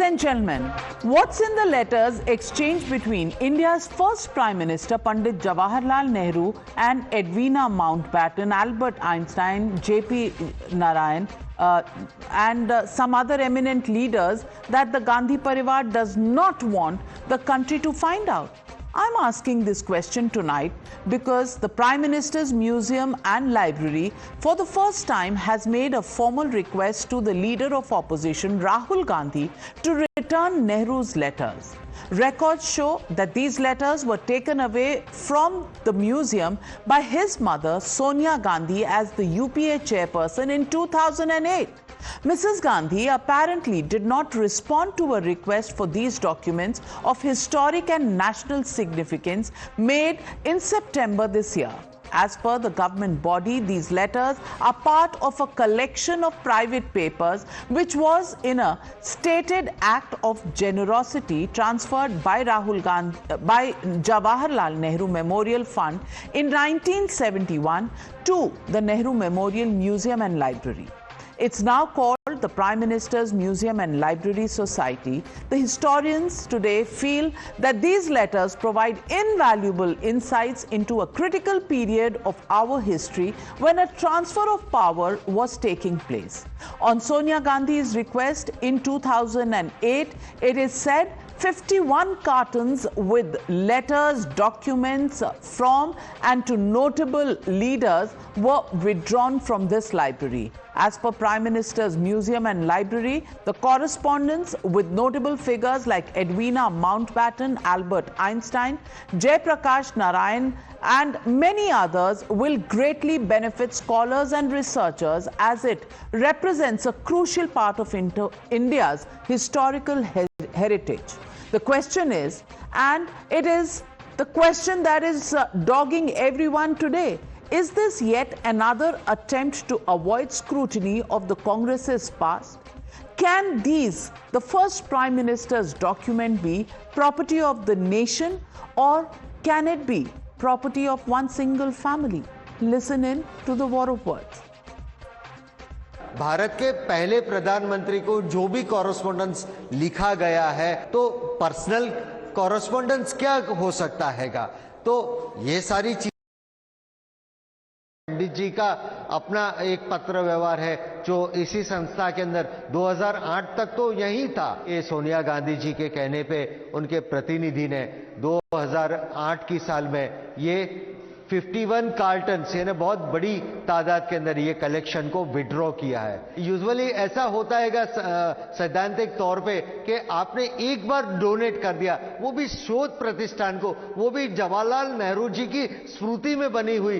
and gentlemen, what's in the letters exchanged between India's first Prime Minister Pandit Jawaharlal Nehru and Edwina Mountbatten, Albert Einstein, J.P. Narayan, and some other eminent leaders that the Gandhi Parivar does not want the country to find out? I'm asking this question tonight because the Prime Minister's Museum and Library for the first time has made a formal request to the leader of opposition Rahul Gandhi to return Nehru's letters. Records show that these letters were taken away from the museum by his mother Sonia Gandhi as the UPA chairperson in 2008. Mrs. Gandhi apparently did not respond to a request for these documents of historic and national significance made in September this year. As per the government body, these letters are part of a collection of private papers which was in a stated act of generosity transferred by Jawaharlal Nehru Memorial Fund in 1971 to the Nehru Memorial Museum and Library. It's now called the Prime Minister's Museum and Library Society. The historians today feel that these letters provide invaluable insights into a critical period of our history when a transfer of power was taking place. On Sonia Gandhi's request in 2008, it is said 51 cartons with letters, documents from and to notable leaders were withdrawn from this library. As per Prime Minister's Museum and Library, the correspondence with notable figures like Edwina Mountbatten, Albert Einstein, Jayaprakash Narayan, and many others will greatly benefit scholars and researchers as it represents a crucial part of India's historical heritage. The question is, and it is the question that is dogging everyone today, is this yet another attempt to avoid scrutiny of the Congress's past? Can these, the first Prime Minister's document, be property of the nation, or can it be property of one single family? Listen in to the war of words. Bharat के पहले प्रधानमंत्री को जो भी correspondence लिखा गया है तो पर्सनल कॉरेस्पॉन्डेंस क्या हो सकता हैगा? तो ये सारी चीजें पंडित जी का अपना एक पत्र व्यवहार है जो इसी संस्था के अंदर 2008 तक तो यही था। ये सोनिया गांधी जी के कहने पे उनके प्रतिनिधि ने 2008 की साल में ये 51 कार्टन यानी बहुत बड़ी तादाद के अंदर ये कलेक्शन को विड्रॉ किया है। यूजुअली ऐसा होता है सैद्धांतिक तौर पे कि आपने एक बार डोनेट कर दिया, वो भी शोध प्रतिष्ठान को, वो भी जवाहरलाल नेहरू जी की स्मृति में बनी हुई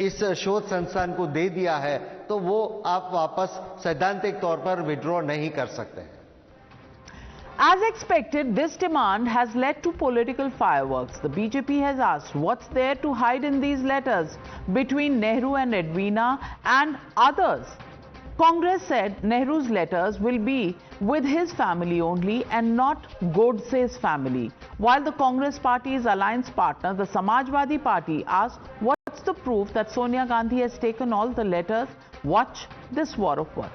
इस शोध संस्थान को दे दिया है, तो वो आप वापस सैद्धांतिक तौर पर विड्रॉ नहीं कर सकते। As expected, this demand has led to political fireworks. The BJP has asked what's there to hide in these letters between Nehru and Edwina and others. Congress said Nehru's letters will be with his family only and not Godse's family. While the Congress Party's alliance partner, the Samajwadi Party, asked what's the proof that Sonia Gandhi has taken all the letters. Watch this war of words.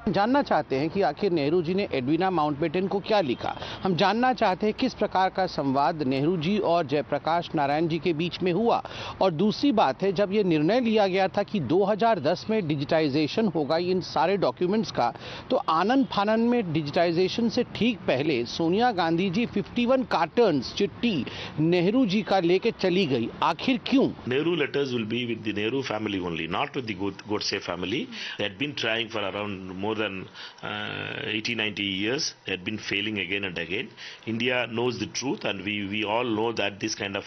जानना चाहते हैं कि आखिर नेहरू जी ने Edwina Mountbatten को क्या लिखा। हम जानना चाहते हैं किस प्रकार का संवाद नेहरू जी और जयप्रकाश नारायण जी के बीच में हुआ। और दूसरी बात है, जब ये निर्णय लिया गया था कि 2010 में डिजिटाइजेशन होगा इन सारे डॉक्यूमेंट्स का, तो आनंद फानन में डिजिटाइजेशन से ठीक पहले सोनिया गांधी जी 51 कार्टन्स चिट्ठी नेहरू जी का लेके चली गई। आखिर क्यों? Nehru letters will be with the Nehru family only, not with the Godse family. They had been trying for around more than 80-90 years. They had been failing again and again. India knows the truth, and we all know that this kind of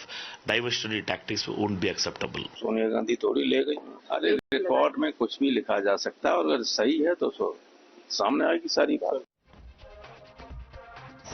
diversionary tactics won't be acceptable. Sonia Gandhi थोड़ी ले गई। अरे record में कुछ भी लिखा जा सकता है और अगर सही है तो सामने आएगी सारी बात।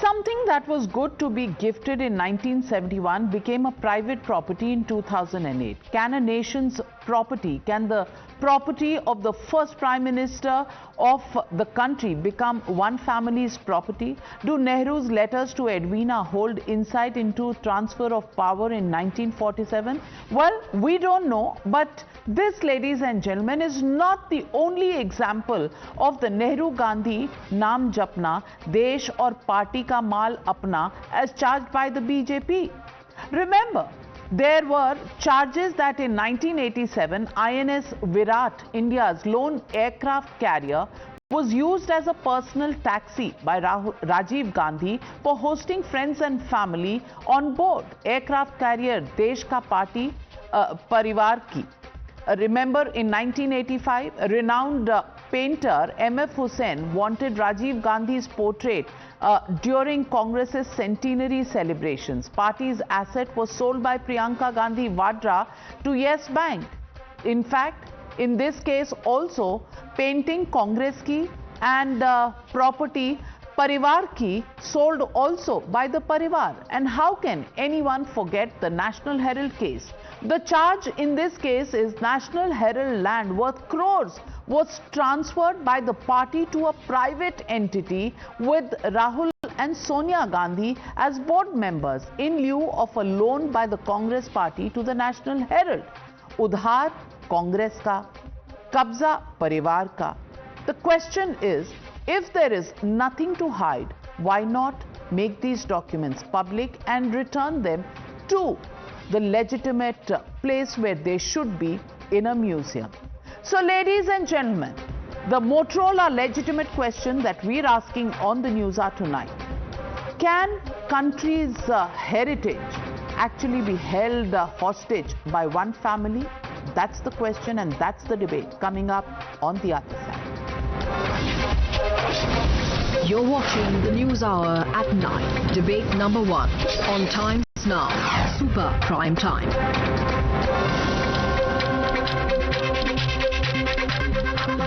Something that was good to be gifted in 1971 became a private property in 2008. Can a nation's property, can the property of the first Prime Minister of the country become one family's property? Do Nehru's letters to Edwina hold insight into transfer of power in 1947? Well, we don't know, but this, ladies and gentlemen, is not the only example of the Nehru-Gandhi naam japna, desh aur party ka maal apna as charged by the BJP. Remember, there were charges that in 1987, INS Virat, India's lone aircraft carrier, was used as a personal taxi by Rajiv Gandhi for hosting friends and family on board. Aircraft carrier Desh Ka Party Parivar Ki. Remember, in 1985, renowned painter M.F. Hussain wanted Rajiv Gandhi's portrait during Congress's centenary celebrations. Party's asset was sold by Priyanka Gandhi Vadra to Yes Bank. In fact, in this case also, painting Congress ki and property Parivar ki sold also by the Parivar. And how can anyone forget the National Herald case? The charge in this case is National Herald land worth crores was transferred by the party to a private entity with Rahul and Sonia Gandhi as board members in lieu of a loan by the Congress party to the National Herald. Udhar Congress ka, kabza Parivar ka. The question is, if there is nothing to hide, why not make these documents public and return them to the legitimate place where they should be, in a museum? So, ladies and gentlemen, the Motorola legitimate question that we're asking on the News Hour tonight: can country's heritage actually be held hostage by one family? That's the question, and that's the debate coming up on the other side. You're watching the News Hour at 9. Debate number 1 on Times Now, Super Prime Time.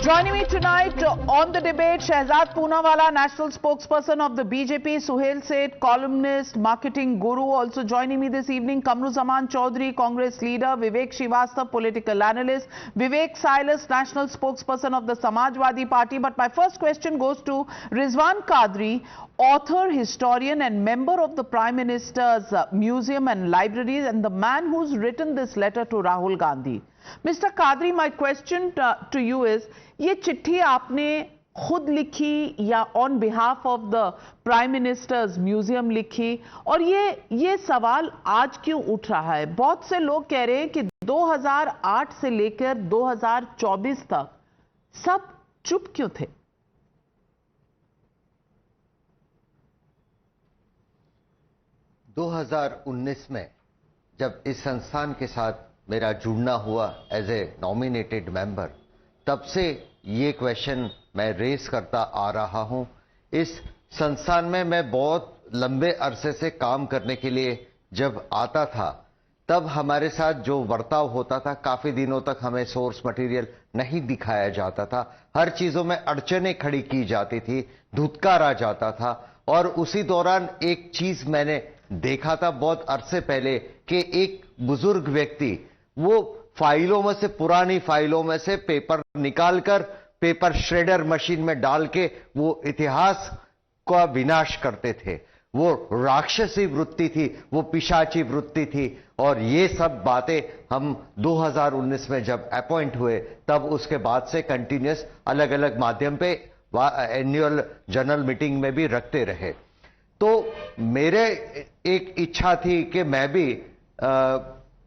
Joining me tonight on the debate, Shehzad Poonawala, national spokesperson of the BJP, Suhail Seth, columnist, marketing guru. Also joining me this evening, Kamruzaman Chaudhary, Congress leader, Vivek Srivastava, political analyst, Vivek Silas, national spokesperson of the Samajwadi Party. But my first question goes to Rizwan Qadri, author, historian and member of the Prime Minister's Museum and Libraries, and the man who's written this letter to Rahul Gandhi. Mr. Qadri, my question to you is, ये चिट्ठी आपने खुद लिखी या on behalf of the prime ministers museum लिखी? और ये सवाल आज क्यों उठ रहा है? बहुत से लोग कह रहे हैं कि 2008 से लेकर 2024 तक सब चुप क्यों थे? ...2019 में जब इस संस्थान के साथ मेरा जुड़ना हुआ एज ए नॉमिनेटेड मेंबर, तब से ये क्वेश्चन मैं रेस करता आ रहा हूं। इस संस्थान में मैं बहुत लंबे अरसे से काम करने के लिए जब आता था, तब हमारे साथ जो बर्ताव होता था, काफी दिनों तक हमें सोर्स मटेरियल नहीं दिखाया जाता था, हर चीजों में अड़चनें खड़ी की जाती थी, धुतकारा जाता था। और उसी दौरान एक चीज मैंने देखा था बहुत अरसे पहले कि एक बुजुर्ग व्यक्ति वो फाइलों में से, पुरानी फाइलों में से पेपर निकालकर पेपर श्रेडर मशीन में डाल के वो इतिहास का विनाश करते थे। वो राक्षसी वृत्ति थी, वो पिशाची वृत्ति थी। और ये सब बातें हम 2019 में जब अपॉइंट हुए, तब उसके बाद से कंटिन्यूअस अलग अलग माध्यम पे एनुअल जनरल मीटिंग में भी रखते रहे। तो मेरे एक इच्छा थी कि मैं भी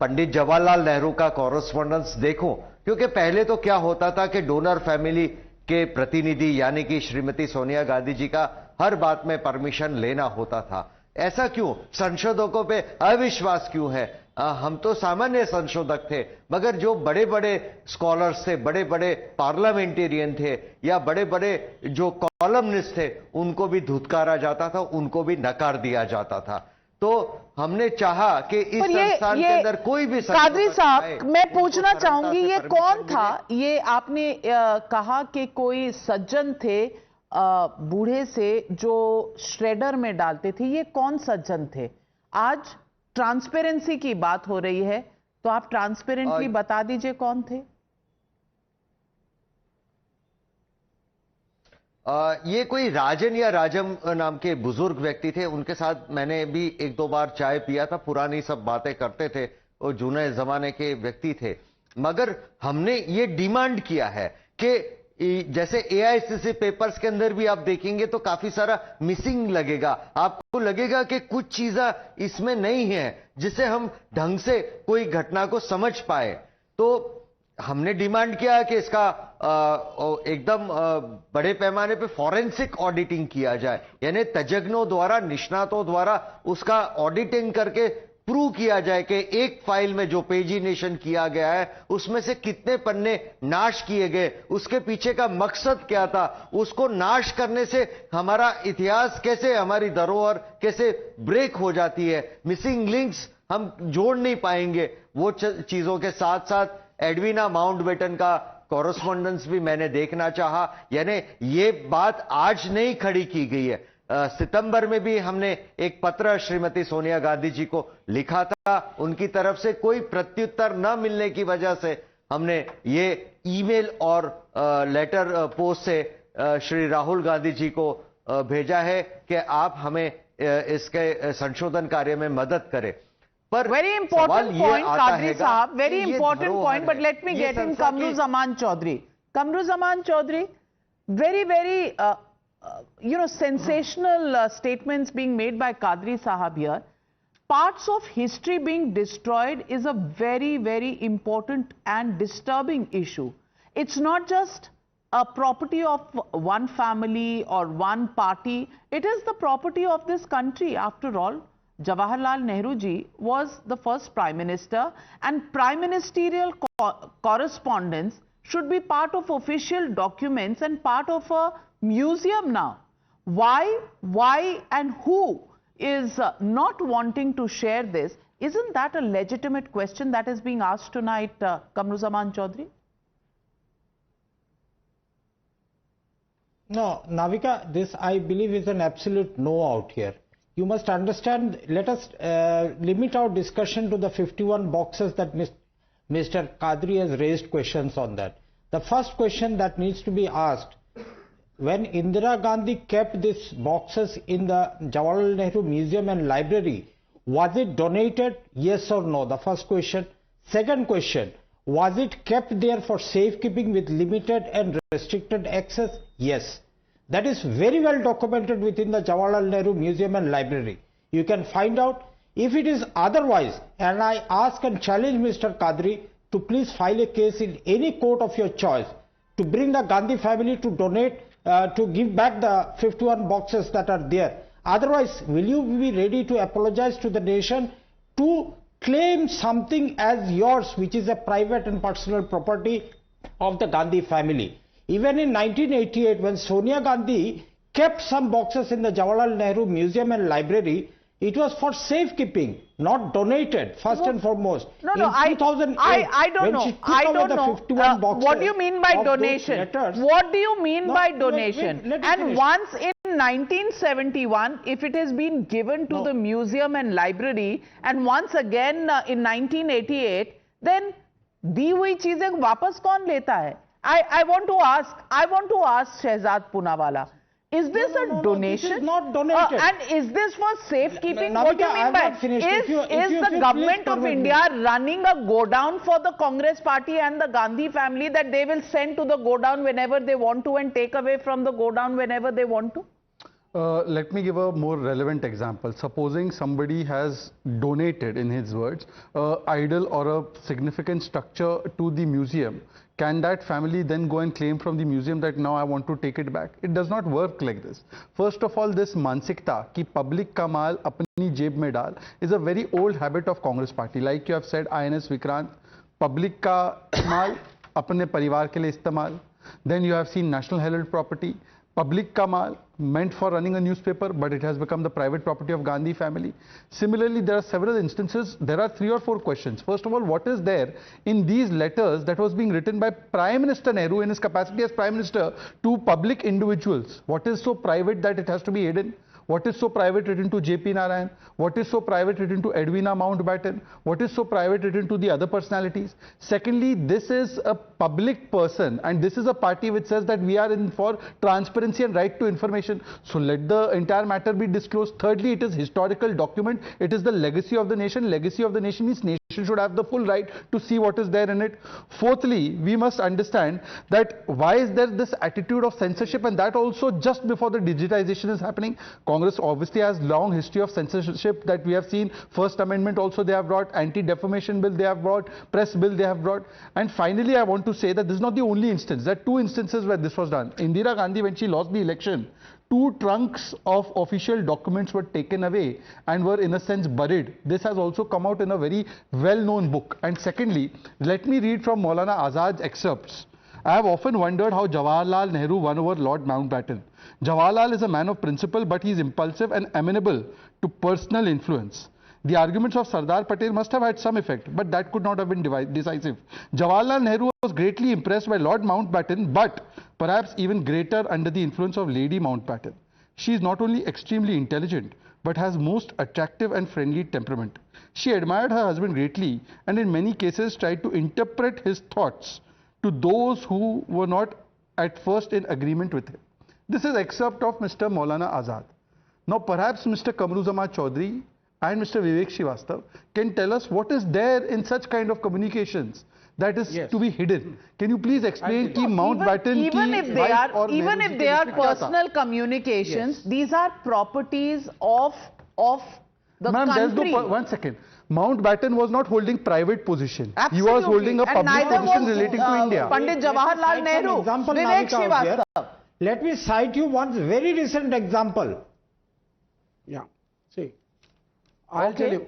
पंडित जवाहरलाल नेहरू का कॉरेस्पॉन्डेंस देखूं, क्योंकि पहले तो क्या होता था कि डोनर फैमिली के प्रतिनिधि यानी कि श्रीमती सोनिया गांधी जी का हर बात में परमिशन लेना होता था। ऐसा क्यों? संशोधकों पे अविश्वास क्यों है? हम तो सामान्य संशोधक थे, मगर जो बड़े बड़े स्कॉलर्स थे, बड़े बड़े पार्लियामेंटेरियन थे या बड़े बड़े जो कॉलमनिस्ट थे, उनको भी धुतकारा जाता था, उनको भी नकार दिया जाता था। तो हमने चाहा कि इस संस्थान के अंदर कोई भी कादरी साहब, मैं पूछना चाहूंगी, ये कौन था? ये आपने कहा कि कोई सज्जन थे बूढ़े से जो श्रेडर में डालते थे, ये कौन सज्जन थे? आज ट्रांसपेरेंसी की बात हो रही है, तो आप ट्रांसपेरेंटली बता दीजिए कौन थे? ये कोई राजन या राजम नाम के बुजुर्ग व्यक्ति थे। उनके साथ मैंने भी एक दो बार चाय पिया था, पुरानी सब बातें करते थे, वो जूने जमाने के व्यक्ति थे। मगर हमने ये डिमांड किया है कि जैसे एआईसीसी पेपर्स के अंदर भी आप देखेंगे तो काफी सारा मिसिंग लगेगा, आपको लगेगा कि कुछ चीजें इसमें नहीं है जिससे हम ढंग से कोई घटना को समझ पाए। तो हमने डिमांड किया कि इसका एकदम बड़े पैमाने पे फॉरेंसिक ऑडिटिंग किया जाए, यानी तज्ञों द्वारा, निष्णातों द्वारा उसका ऑडिटिंग करके प्रूव किया जाए कि एक फाइल में जो पेजिनेशन किया गया है उसमें से कितने पन्ने नाश किए गए, उसके पीछे का मकसद क्या था, उसको नाश करने से हमारा इतिहास कैसे, हमारी धरोहर कैसे ब्रेक हो जाती है, मिसिंग लिंक्स हम जोड़ नहीं पाएंगे। वो चीजों के साथ साथ एडवीना माउंटबेटन का कॉरेस्पॉन्डेंस भी मैंने देखना चाहा। यानी ये बात आज नहीं खड़ी की गई है, सितंबर में भी हमने एक पत्र श्रीमती सोनिया गांधी जी को लिखा था, उनकी तरफ से कोई प्रत्युत्तर न मिलने की वजह से हमने ये ईमेल और लेटर पोस्ट से श्री राहुल गांधी जी को भेजा है कि आप हमें इसके संशोधन कार्य में मदद करें। पर very important point, Qadri Sahab, very important point, but let me get in Kamru Zaman Chaudhary. Kamru Zaman Chaudhary, very sensational statements being made by Qadri Sahab here. Parts of history being destroyed is a very important and disturbing issue. It's not just a property of one family or one party. It is the property of this country. After all, Jawaharlal Nehru ji was the first Prime Minister, and Prime Ministerial correspondence should be part of official documents and part of a museum now. Why and who is not wanting to share this? Isn't that a legitimate question that is being asked tonight, Kamruzaman Chaudhary? No, Navika, this I believe is an absolute no out here. You must understand, let us limit our discussion to the 51 boxes that Mr. Qadri has raised questions on that. The first question that needs to be asked, when Indira Gandhi kept these boxes in the Jawaharlal Nehru Museum and Library, was it donated? Yes or no? The first question. Second question, was it kept there for safekeeping with limited and restricted access? Yes. That is very well documented within the Jawaharlal Nehru Museum and Library. You can find out. If it is otherwise, and I ask and challenge Mr. Qadri to please file a case in any court of your choice to bring the Gandhi family to donate, to give back the 51 boxes that are there. Otherwise, will you be ready to apologize to the nation to claim something as yours, which is a private and personal property of the Gandhi family? Even in 1988, when Sonia Gandhi kept some boxes in the Jawaharlal Nehru Museum and Library, it was for safekeeping, not donated, first and foremost. No, in 2008, I don't know. I don't know. What do you mean by donation? What do you mean by donation? And once in 1971, if it has been given to the museum and library, and once again in 1988, then दी हुई चीजें वापस कौन लेता है? I want to ask Shehzad Poonawalla, is this a donation? This is not donated. And is this for safekeeping? Navika, what do you mean by is the government of India running a go down for the Congress party and the Gandhi family that they will send to the go down whenever they want to and take away from the go down whenever they want to? Let me give a more relevant example. Supposing somebody has donated, in his words, idol or a significant structure to the museum. Can that family then go and claim from the museum that now I want to take it back? It does not work like this. First of all, this mansikta ki public ka maal apni jeb mein dal is a very old habit of Congress party. Like you have said, INS Vikrant, public ka maal apne parivar ke liye istemal. Then you have seen National Herald property. public kamal, meant for running a newspaper, but it has become the private property of Gandhi family. Similarly, there are several instances. There are 3 or 4 questions. First of all, what is there in these letters that was being written by Prime Minister Nehru in his capacity as Prime Minister to public individuals? What is so private that it has to be hidden? What is so private written to JP Narayan? What is so private written to Edwina Mountbatten? What is so private written to the other personalities? Secondly, this is a public person and this is a party which says that we are in for transparency and right to information. So let the entire matter be disclosed. Thirdly, it is historical document. It is the legacy of the nation. Legacy of the nation means nation should have the full right to see what is there in it. Fourthly, we must understand that why is there this attitude of censorship, and that also just before the digitization is happening. Congress obviously has long history of censorship that we have seen. First Amendment also they have brought, anti-defamation bill they have brought, press bill they have brought. And finally, I want to say that this is not the only instance. There are 2 instances where this was done. Indira Gandhi, when she lost the election, 2 trunks of official documents were taken away and were in a sense buried. This has also come out in a very well-known book. And secondly, let me read from Maulana Azad's excerpts. I have often wondered how Jawaharlal Nehru won over Lord Mountbatten. Jawaharlal is a man of principle, but he is impulsive and amenable to personal influence. The arguments of Sardar Patel must have had some effect, but that could not have been decisive. Jawaharlal Nehru was greatly impressed by Lord Mountbatten, but perhaps even greater under the influence of Lady Mountbatten. She is not only extremely intelligent, but has most attractive and friendly temperament. She admired her husband greatly and in many cases tried to interpret his thoughts to those who were not at first in agreement with him. This is excerpt of Mr. Maulana Azad. Now perhaps Mr. Kamruzzaman Chaudhary and Mr. Vivek Srivastava can tell us what is there in such kind of communications that is to be hidden. Can you please explain ki Mountbatten even if they are personal communications, these are properties of the country. One second. Mountbatten was not holding private position. Absolutely. He was holding a And public neither position was, relating to India. Pandit Jawaharlal Nehru, Example, Vivek Navika out here. Srivastava. Let me cite you one very recent example. Yeah, see, I'll tell you.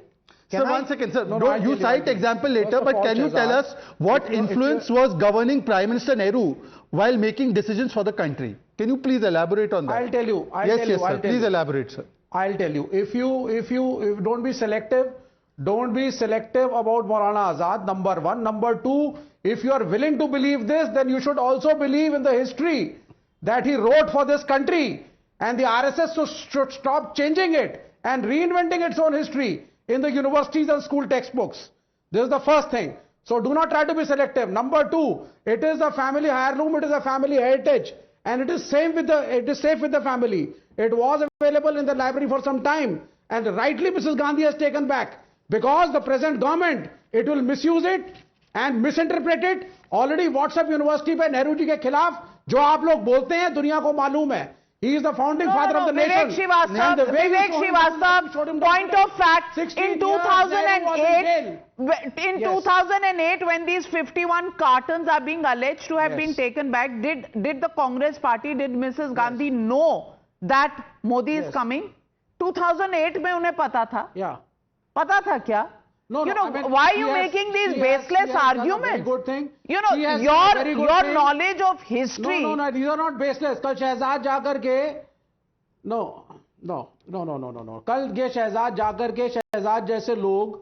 Sir, one second, sir. No, You cite example later, but can you tell us what influence was governing Prime Minister Nehru while making decisions for the country? Can you please elaborate on that? I'll tell you. Yes, sir. Please elaborate, sir. I'll tell you. If you don't be selective, don't be selective about Maulana Azad, number 1. Number 2, if you are willing to believe this, then you should also believe in the history that he wrote for this country, and the RSS should stop changing it and reinventing its own history in the universities and school textbooks. This is the first thing. So do not try to be selective. Number 2, it is a family heirloom, it is a family heritage, and it is safe with the family. It was available in the library for some time, and rightly Mrs. Gandhi has taken back, because the present government, it will misuse it and misinterpret it. Already WhatsApp University पे नेहरू जी के खिलाफ जो आप लोग बोलते हैं, दुनिया को मालूम है. He is the founding father of the nation. Vivek Srivastava, point of fact, in 2008, when these 51 cartons are being alleged to have been taken back, did the Congress party, did Mrs. Gandhi know that Modi is coming? 2008 में उन्हें पता था? Yeah. पता था क्या? No, you no, know, I mean, why are you making these baseless arguments? Very good thing. You know, your knowledge of history. No, these are not baseless. कल शहजाद जाकर के no. कल ये शहजाद जाकर के शहजाद जैसे लोग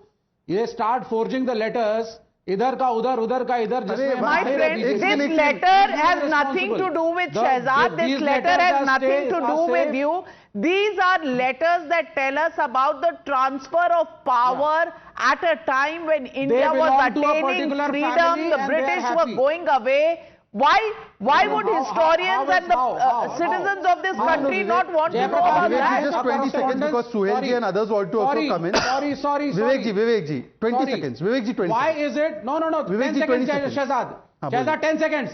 ये start forging the letters. इधर का उधर का इधर. My friend, this letter has nothing to do with Shehzad. This letter has nothing to do with you. These are letters that tell us about the transfer of power at a time when India was attaining freedom, the British were going away. Why would historians and the citizens of this country not want to know about that? Just 20 seconds because Suhailji and others want to also come in. Sorry. Vivekji, 20 seconds. Vivekji, 20 Why seconds. is it? No. 10 Vivekji, 20 seconds, seconds. Shahzad 10 seconds.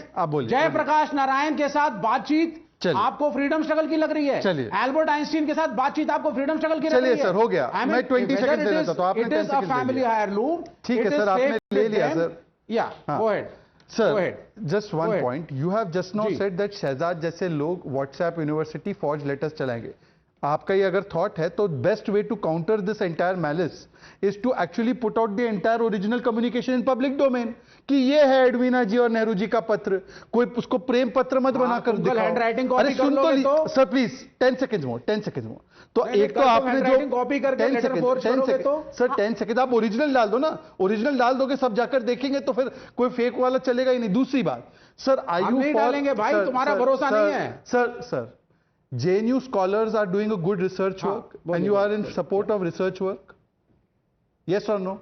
जय प्रकाश नारायण के साथ बातचीत आपको freedom struggle की लग रही है. चलिए. एल्बर्ट आइंस्टीन के साथ बातचीत आपको फ्रीडम स्ट्रगल की लग रही है. चलिए सर, हो गया. मैं 20 सेकंड दे देता तो आपने 10 सेकंड फैमिली हायरलूम. ठीक है सर, आपने ले लिया sir. Yeah, go ahead. Sir, just one point. You have just now said that Shehzad जैसे लोग WhatsApp University forged letters चलाएंगे. आपका ये अगर थॉट है तो best way to counter this entire malice is to actually put out the entire original communication in public domain कि ये है एडवीना जी और नेहरू जी का पत्र, कोई उसको प्रेम पत्र मत बनाकर दिखाओ। हैंडराइटिंग अरे कॉपी कर लोगे तो sir please 10 seconds more, 10 seconds more. तो एक तो आपने जो कॉपी करके 10 सेकंड तो सर 10 सेकंड आप ओरिजिनल डाल दो ना, ओरिजिनल डाल दोगे सब जाकर देखेंगे तो फिर कोई फेक वाला चलेगा ही नहीं। दूसरी बात सर, आई हम नहीं डालेंगे भाई, तुम्हारा भरोसा नहीं है। Sir JNU scholars are doing a good research work and you are in support of research work, yes or no?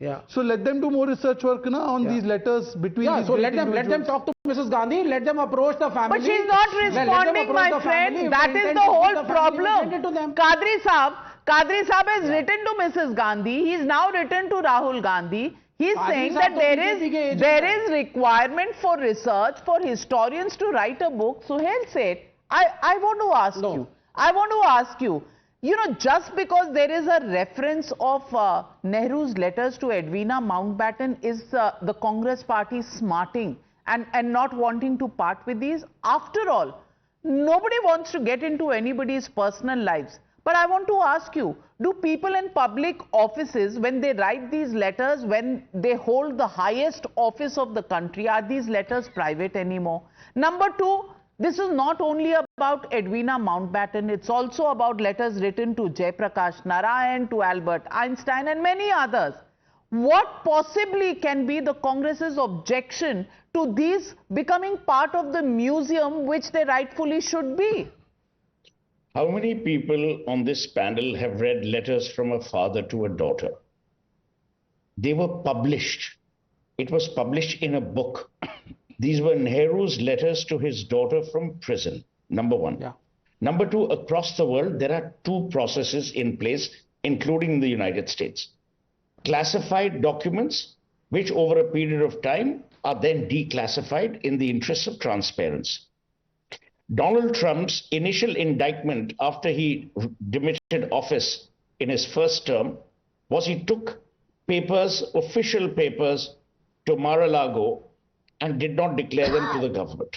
Yeah. So let them do more research work now on these letters between these so let them talk to Mrs. Gandhi, let them approach the family. But she's not responding, my friend. That is the whole problem. Kadri Saab has written to Mrs. Gandhi. He's now written to Rahul Gandhi. He's saying that there is requirement for research, for historians to write a book. Suhail said, I want to ask you. I want to ask you. You know, just because there is a reference of Nehru's letters to Edwina Mountbatten, is the Congress party smarting and not wanting to part with these? After all, nobody wants to get into anybody's personal lives. But I want to ask you, do people in public offices, when they write these letters, when they hold the highest office of the country, are these letters private anymore? Number two, this is not only about Edwina Mountbatten, it's also about letters written to Jayaprakash Narayan, to Albert Einstein and many others. What possibly can be the Congress's objection to these becoming part of the museum which they rightfully should be? How many people on this panel have read letters from a father to a daughter? They were published. It was published in a book. These were Nehru's letters to his daughter from prison, number one. Yeah. Number two, across the world, there are two processes in place, including the United States. Classified documents, which over a period of time are then declassified in the interest of transparency. Donald Trump's initial indictment after he demitted office in his first term was he took papers, official papers, to Mar-a-Lago and did not declare them to the government.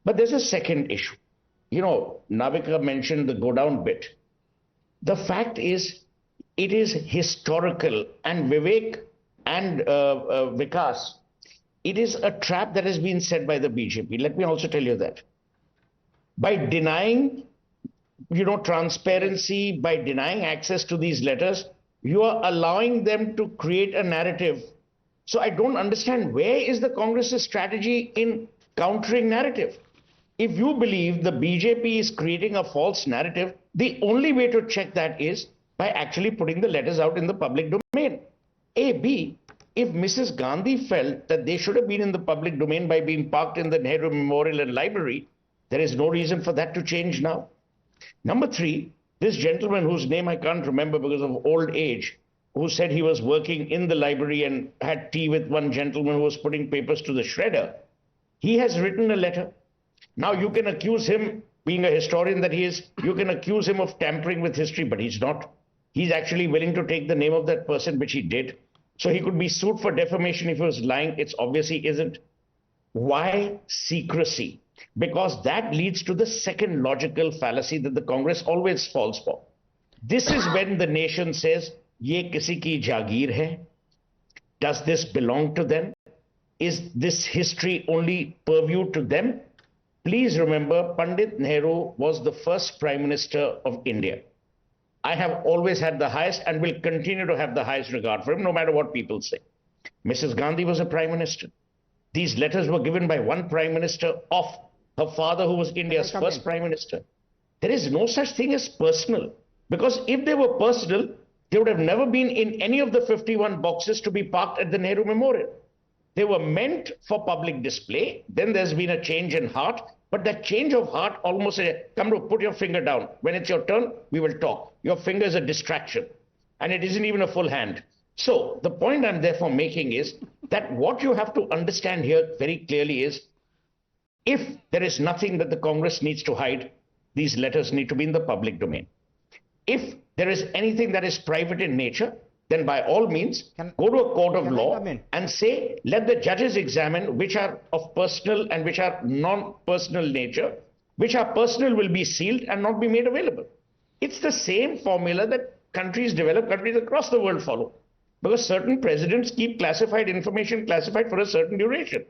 But there's a second issue. You know, Navika mentioned the go down bit. The fact is, it is historical, and Vivek and Vikas, it is a trap that has been set by the BJP. Let me also tell you that. By denying, transparency, by denying access to these letters, you are allowing them to create a narrative. So I don't understand, where is the Congress's strategy in countering narrative? If you believe the BJP is creating a false narrative, the only way to check that is by actually putting the letters out in the public domain. A. B. If Mrs. Gandhi felt that they should have been in the public domain by being parked in the Nehru Memorial and Library, there is no reason for that to change now. Number three, this gentleman whose name I can't remember because of old age, who said he was working in the library and had tea with one gentleman who was putting papers to the shredder, he has written a letter. Now you can accuse him, being a historian that he is, you can accuse him of tampering with history, but he's not. He's actually willing to take the name of that person, which he did. So he could be sued for defamation if he was lying. It's obviously isn't. Why secrecy? Because that leads to the second logical fallacy that the Congress always falls for. This is when the nation says, ye kisi ki jagir hai. Does this belong to them? Is this history only purview to them? Please remember, Pandit Nehru was the first Prime Minister of India. I have always had the highest and will continue to have the highest regard for him, no matter what people say. Mrs. Gandhi was a Prime Minister. These letters were given by one Prime Minister of her father, who was India's first Prime Minister. There is no such thing as personal, because if they were personal, they would have never been in any of the 51 boxes to be parked at the Nehru Memorial. They were meant for public display. Then there's been a change in heart, but that change of heart almost come to put your finger down. When it's your turn, we will talk. Your finger is a distraction, and it isn't even a full hand. So the point I'm therefore making is that what you have to understand here very clearly is, if there is nothing that the Congress needs to hide, these letters need to be in the public domain. If there is anything that is private in nature, then by all means, go to a court of law and say, let the judges examine which are of personal and which are non-personal nature. Which are personal will be sealed and not be made available. It's the same formula that developed countries across the world follow. Because certain presidents keep classified information classified for a certain duration.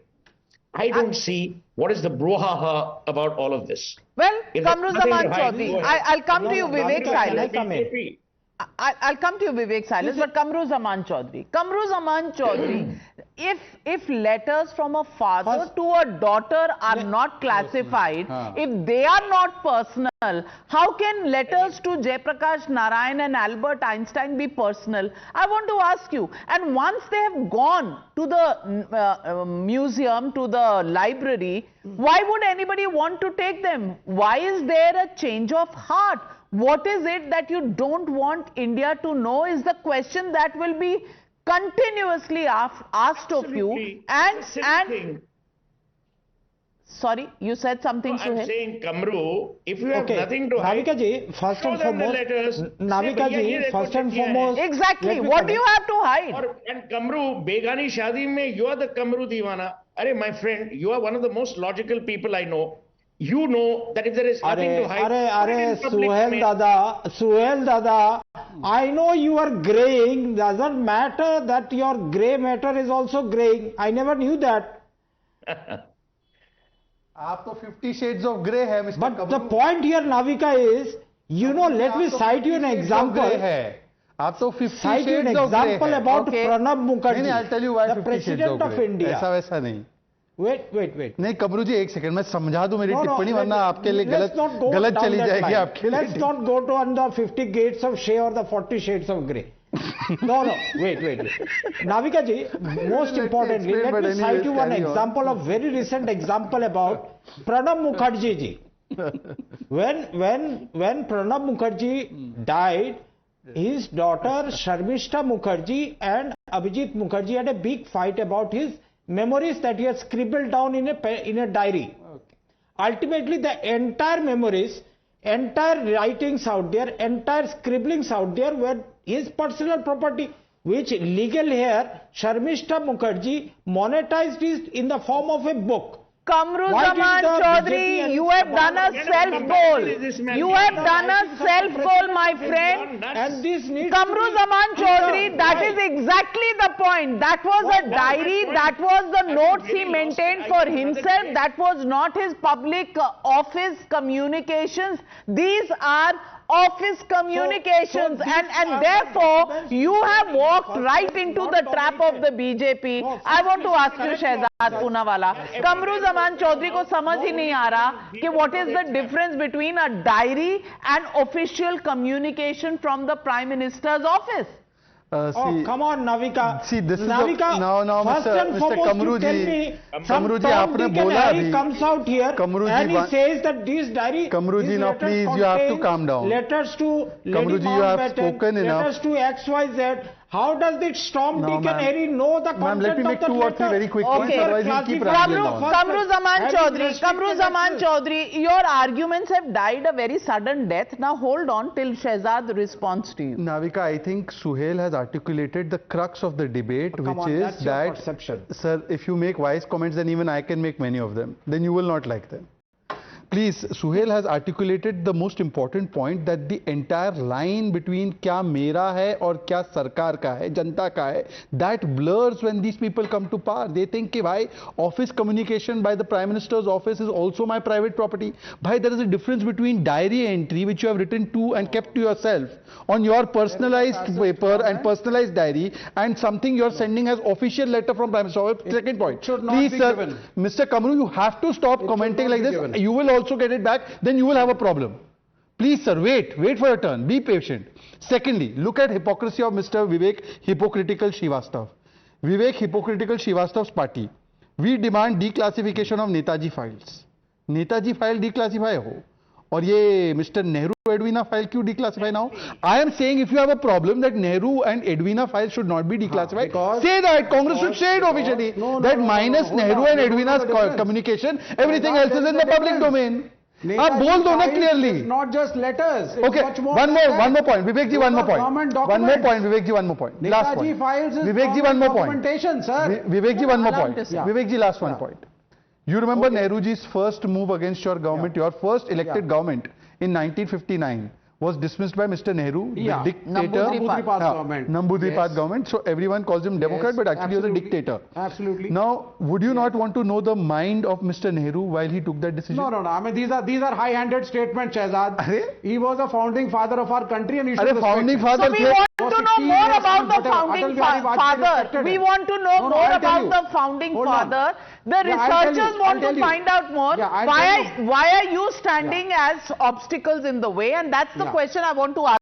I don't see what is the brouhaha about all of this. Well, If there's nothing Kamruzaman to hide, Chaudhary, go ahead. I'll come to you, Vivek Silence. BJP. I'll come to you, Vivek Silence, but Kamruzaman Chaudhary. Kamruzaman Chaudhary, if letters from a father to a daughter are not classified, if they are not personal, how can letters to Jayaprakash Narayan and Albert Einstein be personal? I want to ask you, and once they have gone to the museum, to the library, why would anybody want to take them? Why is there a change of heart? What is it that you don't want India to know is the question that will be continuously asked of you. And sorry, you said something, No, I'm Suhail? saying, Kamru, if you have Okay, nothing to hide, Navika ji, first show and them the foremost, letters. Navika Say, "भैया, ये ji, देखो first and चिट्ठियां हैं." foremost, Exactly. let me What do you comment. have to hide? And Kamru, Begani Shadi mein, you are the Kamru Diwana. Arey, my friend, you are one of the most logical people I know. You know that if there is nothing to hide, put it in public domain. Suhail Dada, I know you are graying. Doesn't matter that your grey matter is also graying. I never knew that. आप तो 50 shades of grey है, Mr. But Kamru. the point here, Navika, is, you know, let me cite you an example. आप तो 50 Cite you an shades of grey example है. about Okay. Pranab Mukherjee, नहीं, I'll tell you why the 50 shades President of of grey. India. ऐसा वैसा नहीं. Wait. नहीं कमरू जी एक second मैं समझा दूं मेरी टिप्पणी वरना आपके लिए let's not go गलत down चली that जाएगी line. आपके लिए. Let's not go to on the 50 Shades of Grey or the 40 Shades of Grey. No, wait. Navika ji, most importantly, explain, let but me anyways, cite you one carry on. example, a very recent example about Pranab Mukherjee ji. When Pranab Mukherjee died, his daughter Sharmishta Mukherjee and Abhijit Mukherjee had a big fight about his memories that he had scribbled down in a diary. Ultimately, the entire memories, entire writings out there, entire scribblings out there were his personal property, which legal here, Sharmishta Mukherjee monetized it in the form of a book. Kamruzaman Chaudhary, you have done a self-goal. You have done a self-goal, my friend. And this needs Kamruzaman Chaudhary, that is exactly the point. That was a diary, that was the notes he maintained for himself, that was not his public office communications. These are office communications, and therefore you have walked right into the trap of the BJP. I want to ask you, Shehzad Poonawala, Kamruzaman Chaudhary ko samajh hi nahi aa raha कि what is the difference between a diary and official communication from the Prime Minister's office? Oh, come on, Navika. See, this Navika, is now, first and Mr. foremost, Kamru you tell ji, me, Kamru ji, Tom, आपने Dick and बोला Harry अभी. comes out here Kamru ji, and he says that this diary, Kamru ji, these now letters please, you have to contain calm down. Letters to Kamru Lady ji, you have Mountbatten, spoken enough. letters to XYZ. How does this Tom, No, Dick and ma'am. Harry know the Ma'am, content let me make of the 2 or 3 letter? very quick points, Okay. otherwise we'll keep rambling on. Kamruzaman Chaudhary, your arguments have died a very sudden death. Now hold on till Shehzad responds to you. Navika, I think Suhail has articulated the crux of the debate, Come which on, is that's your that, perception. sir, if you make wise comments, then even I can make many of them. Then you will not like them. Please, Suhail has articulated the most important point that the entire line between क्या मेरा है और क्या सरकार का है, जनता का है, that blurs when these people come to power. They think कि भाई office communication by the Prime Minister's office is also my private property. Bhai, there is a difference between diary entry which you have written to and kept to yourself on your personalized paper and personalized diary and something you are sending as official letter from Prime Minister. Second point, please sir, Mr. Kamru, you have to stop commenting like this. You will also get it back, then you will have a problem. Please sir, wait for your turn, be patient. Secondly, look at hypocrisy of Mr. Vivek Hypocritical Srivastav. Vivek Hypocritical Srivastav's party. We demand declassification of Netaji files. Netaji file declassify ho. और ये mister Nehru Edwina file क्यों declassify ना हो? I am saying if you have a problem that Nehru and Edwina file should not be declassified, say that Congress should say it officially that minus Nehru and Edwina's communication, everything else is in the public domain. आप बोल दो ना clearly. Not just letters. Okay, one more point. Vivek ji, one more point. One more point, Vivek ji, one more point. Last point. Vivek ji, one more point. Vivek ji, one more point. Vivek ji, last one point. You remember Nehruji's first move against your government, your first elected government in 1959 was dismissed by Mr. Nehru, Yeah. the dictator. Nambudripad government. Nambudripad Yes. government. So everyone calls him Democrat, Yes, but actually he was a absolutely. dictator. Absolutely. Now, would you not want to know the mind of Mr. Nehru while he took that decision? No. I mean, these are high-handed statements, Shehzad. Arre? He was a founding father of our country, and you should Arre, respect founding him. father. So we want to know more about the founding father. We want to know No, more I'll tell about you. the founding Hold on. father. The Yeah, I'll tell researchers you. want I'll tell to you. find out more. Yeah, I'll tell you. Why are you standing as obstacles in the way? And that's the Yeah. question I want to ask.